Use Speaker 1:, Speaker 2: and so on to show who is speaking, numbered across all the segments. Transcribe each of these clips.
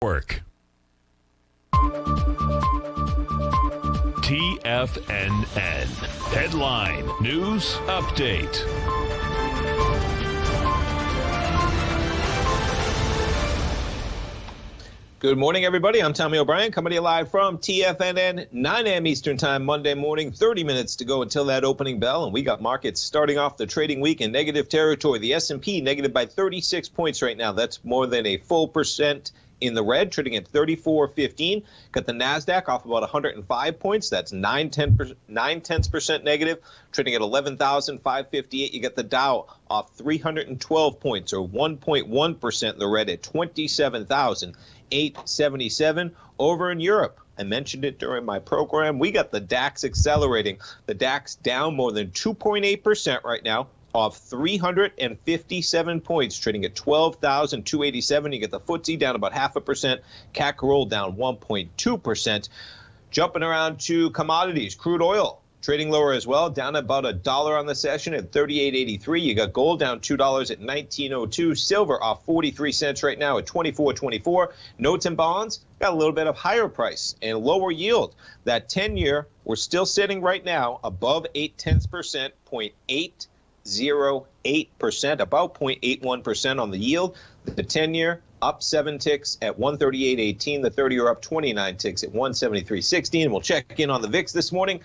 Speaker 1: Work. TFNN. Headline News Update.
Speaker 2: Good morning, everybody. I'm Tommy O'Brien, coming to you live from TFNN, 9 a.m. Eastern Time, Monday morning. 30 minutes to go until that opening bell, and we got markets starting off the trading week in negative territory. The S&P negative by 36 points right now. That's more than a full percent in the red, trading at 34.15. Got the NASDAQ off about 105 points. That's 9/10% negative, trading at 11,558. You got the Dow off 312 points, or 1.1% in the red, at 27,877. Over in Europe, I mentioned it during my program, we got the DAX accelerating. The DAX down more than 2.8% right now, off 357 points, trading at 12,287. You get the FTSE down about 0.5%. CAC roll down 1.2%. Jumping around to commodities, crude oil trading lower as well, down about $1 on the session at 38.83. You got gold down $2 at 19.02. Silver off 43 cents right now at 24.24. Notes and bonds got a little bit of higher price and lower yield. That 10-year, we're still sitting right now above 0.8%, 0.08%, about 0.81% on the yield. The 10-year up 7 ticks at 138.18. The 30-year up 29 ticks at 173.16. And we'll check in on the VIX this morning.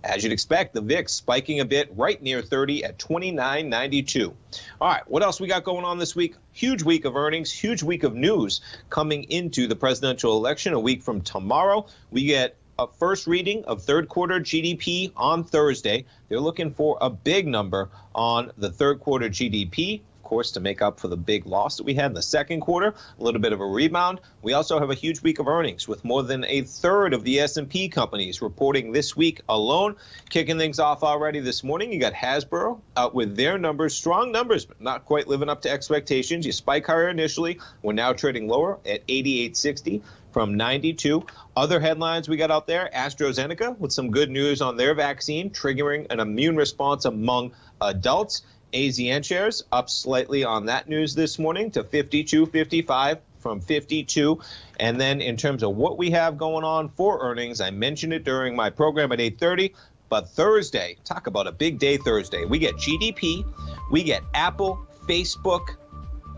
Speaker 2: As you'd expect, the VIX spiking a bit right near 30 at 29.92. All right, what else we got going on this week? Huge week of earnings, huge week of news coming into the presidential election. A week from tomorrow, we get a first reading of third quarter GDP on Thursday. They're looking for a big number on the third quarter GDP, of course, to make up for the big loss that we had in the second quarter, a little bit of a rebound. We also have a huge week of earnings with more than a third of the S&P companies reporting this week alone. Kicking things off already this morning, you got Hasbro out with their numbers, strong numbers, but not quite living up to expectations. You spike higher initially. We're now trading lower at 88.60. from 92. Other headlines we got out there, AstraZeneca with some good news on their vaccine, triggering an immune response among adults. AZN shares up slightly on that news this morning to 52.55 from 52. And then in terms of what we have going on for earnings, I mentioned it during my program at 8:30. But Thursday, talk about a big day Thursday. We get GDP, we get Apple, Facebook,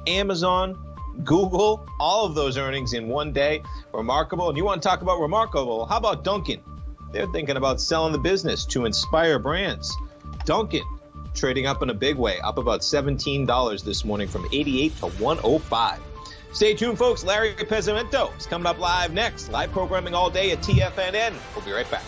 Speaker 2: Amazon, Google, all of those earnings in one day. Remarkable. And you want to talk about remarkable? How about Dunkin'? They're thinking about selling the business to Inspire Brands. Dunkin' trading up in a big way, up about $17 this morning from 88 to 105. Stay tuned, folks. Larry Pezzimento is coming up live next. Live programming all day at TFNN. We'll be right back.